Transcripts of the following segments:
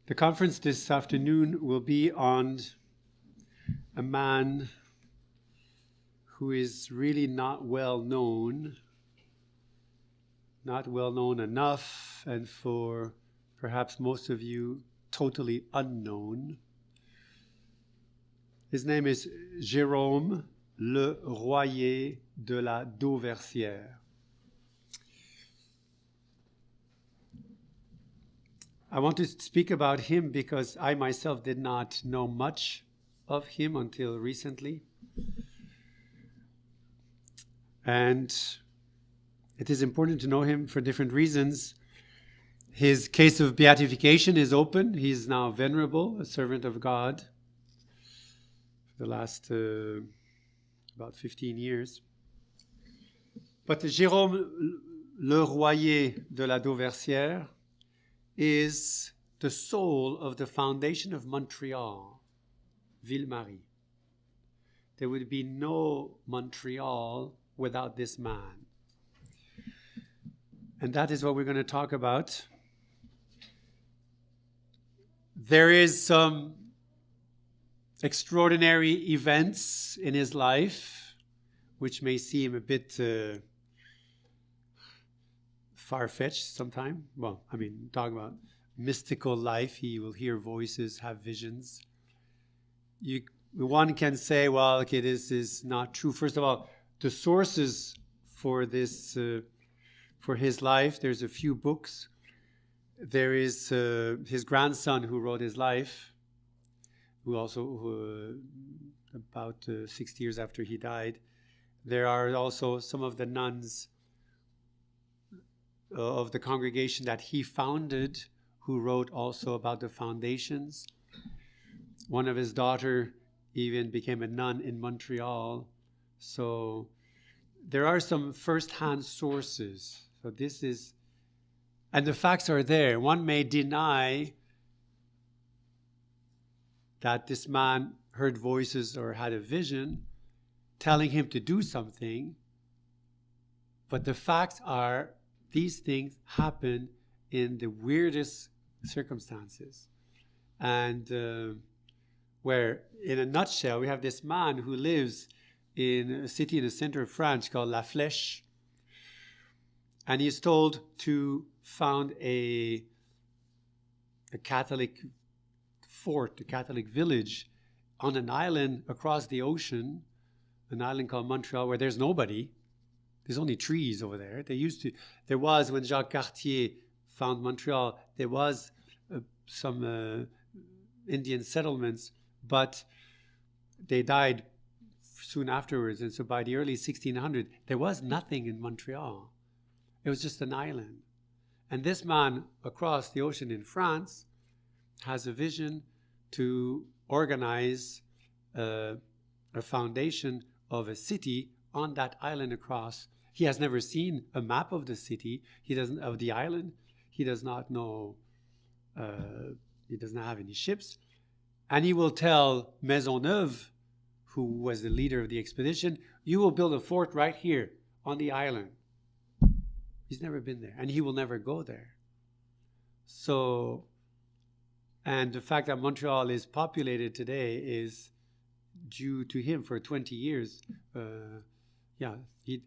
The conference this afternoon will be on a man who is really not well known enough, and for perhaps most of you, totally unknown. His name is Jerome, le Royer de la Dauversiere. I want to speak about him because I myself did not know much of him until recently. And it is important to know him for different reasons. His case of beatification is open. He is now venerable, a servant of God, for the last about 15 years. But Jérôme le Royer de la Dauversiere is the soul of the foundation of Montreal, Ville-Marie. There would be no Montreal without this man. And that is what we're going to talk about. There is some extraordinary events in his life, which may seem a bit far-fetched sometimes. Well, talk about mystical life. He will hear voices, have visions. One can say, well, okay, this is not true. First of all, the sources for this, for his life, there's a few books. There is his grandson who wrote his life, who also, about 60 years after he died. There are also some of the nuns of the congregation that he founded, who wrote also about the foundations. One of his daughter even became a nun in Montreal. So there are some first-hand sources. So this is, and the facts are there. One may deny that this man heard voices or had a vision telling him to do something, but the facts are these things happen in the weirdest circumstances. And where, in a nutshell, we have this man who lives in a city in the center of France called La Flèche, and he is told to found a Catholic fort, a Catholic village on an island across the ocean, an island called Montreal, where there's nobody. There's only trees over there. There was, when Jacques Cartier found Montreal, there was some Indian settlements, but they died soon afterwards. And so by the early 1600s, there was nothing in Montreal. It was just an island. And this man across the ocean in France has a vision to organize a foundation of a city on that island across. He has never seen a map of the city. Of the island. He does not know. He does not have any ships, and he will tell Maisonneuve, who was the leader of the expedition, "You will build a fort right here on the island." He's never been there, and he will never go there. So, and the fact that Montreal is populated today is due to him for 20 years. He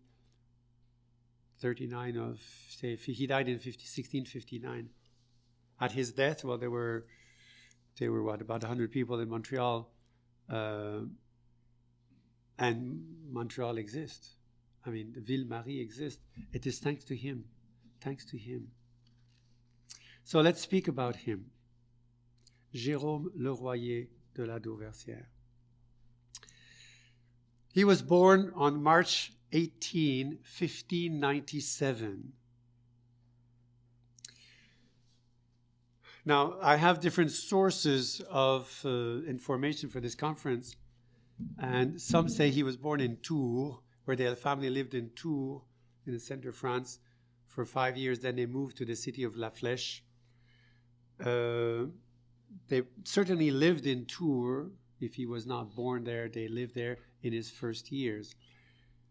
39 of, say, he died in 1659. At his death, well, there were about 100 people in Montreal, and Montreal exists. Ville-Marie exists. It is thanks to him. So let's speak about him. Jérôme le Royer de la Dauversiere. He was born on March 18, 1597. Now, I have different sources of information for this conference, and some say he was born in Tours, where their family lived in Tours, in the center of France, for 5 years. Then they moved to the city of La Flèche. They certainly lived in Tours. If he was not born there, they lived there in his first years.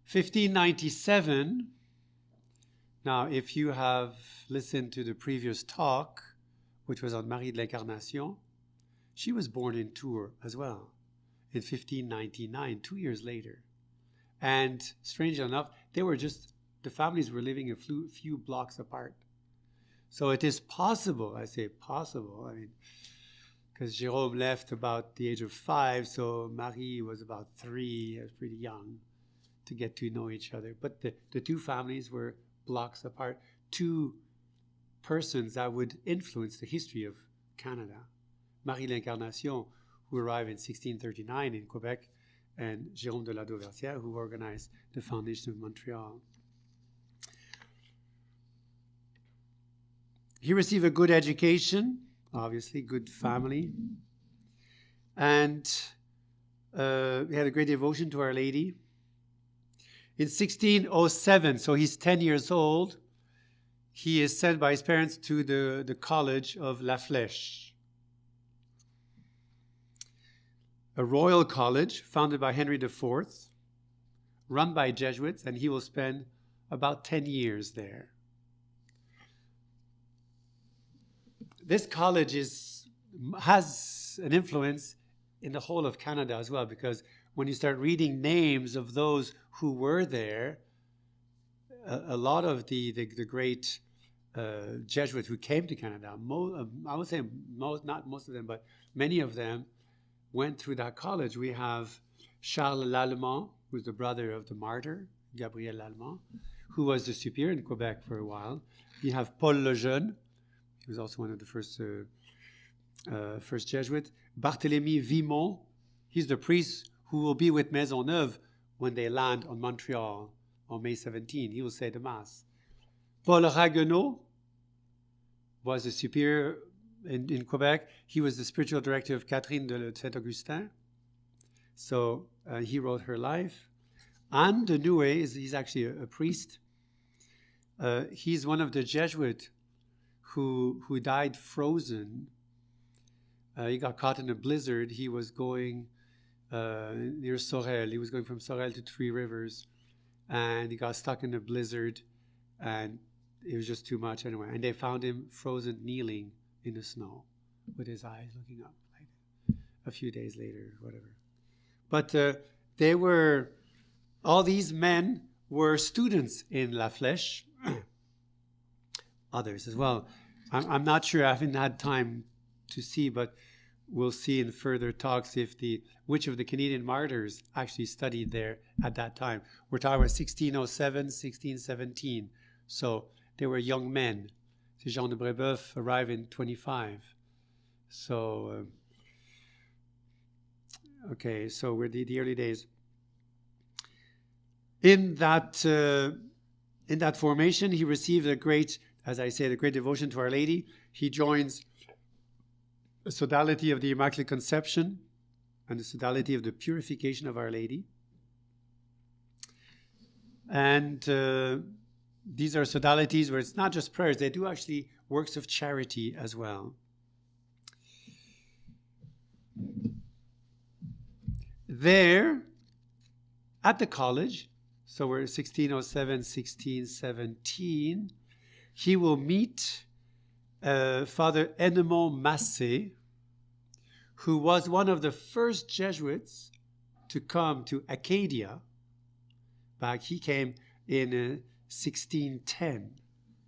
1597, now if you have listened to the previous talk, which was on Marie de l'Incarnation, she was born in Tours as well in 1599, 2 years later. And strangely enough, the families were living a few blocks apart. So it is possible, I say possible, I mean, because Jerome left about the age of 5, so Marie was about 3, pretty young to get to know each other. But the two families were blocks apart, two persons that would influence the history of Canada. Marie l'Incarnation, who arrived in 1639 in Quebec, and Jerome de la Dauversiere, who organized the foundation of Montreal. He received a good education, obviously, good family, and he had a great devotion to Our Lady. In 1607, so he's 10 years old, he is sent by his parents to the college of La Flèche, a royal college founded by Henry IV, run by Jesuits, and he will spend about 10 years there. This college has an influence in the whole of Canada as well, because when you start reading names of those who were there, a lot of the great Jesuits who came to Canada, I would say not most of them, but many of them went through that college. We have Charles Lallemand, who's the brother of the martyr, Gabriel Lallemand, who was the superior in Quebec for a while. You have Paul Lejeune, he was also one of the first Jesuits. Barthélemy Vimont, he's the priest who will be with Maisonneuve when they land on Montreal on May 17. He will say the Mass. Paul Ragueneau was the superior in Quebec. He was the spiritual director of Catherine de Saint-Augustin. So he wrote her life. Anne de Noué, he's actually a priest. He's one of the Jesuits who died frozen. He got caught in a blizzard. He was going near Sorel. He was going from Sorel to Three Rivers, and he got stuck in a blizzard, and it was just too much anyway. And they found him frozen, kneeling in the snow with his eyes looking up, like a few days later, whatever. But all these men were students in La Flèche, others as well. I'm not sure, I haven't had time to see, but we'll see in further talks which of the Canadian martyrs actually studied there at that time. We're talking about 1607, 1617. So they were young men. Jean de Brébeuf arrived in 25. So, okay, so we're the early days. In that formation, he received a great devotion to Our Lady. He joins the sodality of the Immaculate Conception and the sodality of the purification of Our Lady. And these are sodalities where it's not just prayers, they do actually works of charity as well. There, at the college, so we're 1607, 1617, he will meet Father Edmond Massé, who was one of the first Jesuits to come to Acadia. He came in 1610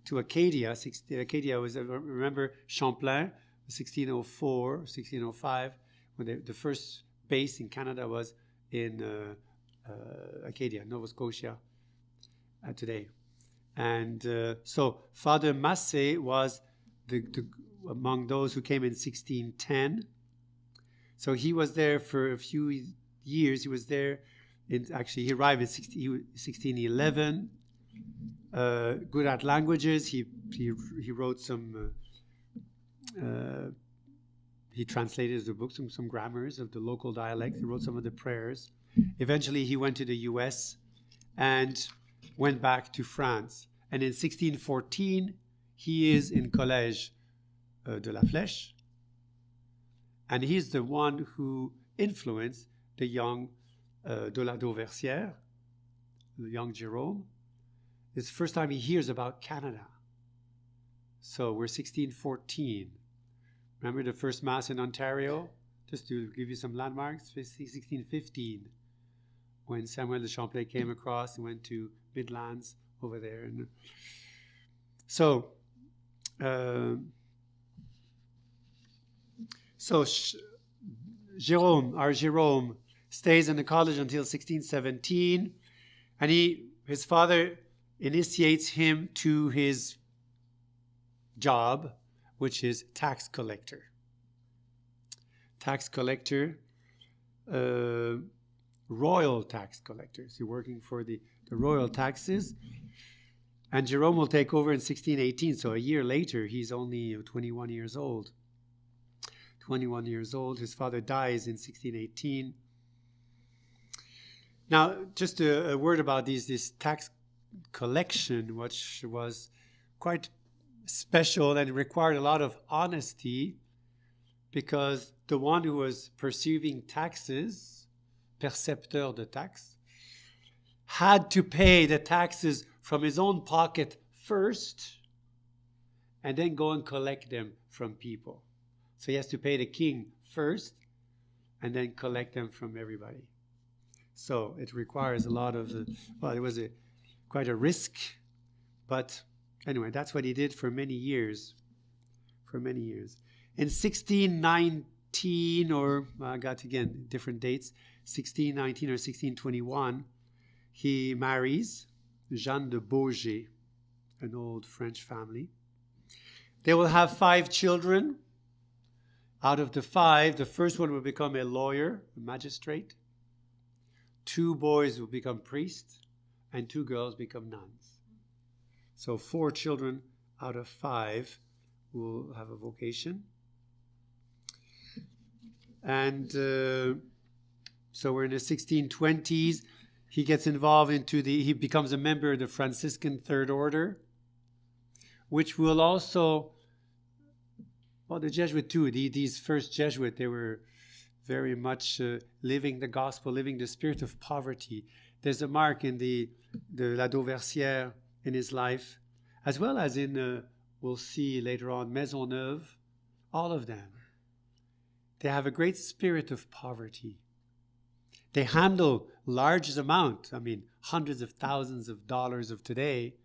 to Acadia. Acadia was, remember, Champlain, 1604, 1605, when the first base in Canada was in Acadia, Nova Scotia, today. And so Father Massé was among those who came in 1610. So he was there for a few years. He was there. He arrived in 1611. Good at languages. He wrote some. He translated the books, some grammars of the local dialect. He wrote some of the prayers. Eventually, he went to the U.S. and went back to France. And in 1614, he is in Collège de la Flèche. And he's the one who influenced the young de la Dauversiere, the young Jerome. It's the first time he hears about Canada. So we're 1614. Remember the first Mass in Ontario? Just to give you some landmarks, 1615, when Samuel de Champlain came across and went to Midlands over there. And so Jerome stays in the college until 1617, and his father initiates him to his job, which is tax collector. Tax collector, royal tax collector. So working for the royal taxes. And Jerome will take over in 1618, so a year later, he's only 21 years old. 21 years old. His father dies in 1618. Now, just a word about this tax collection, which was quite special and required a lot of honesty, because the one who was perceiving taxes, percepteur de taxes, had to pay the taxes from his own pocket first and then go and collect them from people. So he has to pay the king first and then collect them from everybody. So it requires a lot of, well, it was quite a risk, but anyway, that's what he did for many years. In 1619, or I got again different dates, 1619 or 1621, he marries Jeanne de Beaugé, an old French family. They will have 5 children. Out of the 5, the first one will become a lawyer, a magistrate. 2 boys will become priests, and 2 girls become nuns. So 4 children out of 5 will have a vocation. And so we're in the 1620s. He gets involved he becomes a member of the Franciscan Third Order, which will also, well, the Jesuit too, these first Jesuit, they were very much living the gospel, living the spirit of poverty. There's a mark in the La Dauversiere in his life, as well as in, we'll see later on, Maisonneuve, all of them. They have a great spirit of poverty. They handle large amounts, hundreds of thousands of dollars of today,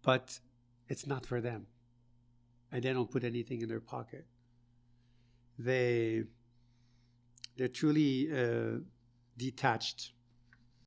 but it's not for them. And they don't put anything in their pocket. They're truly detached.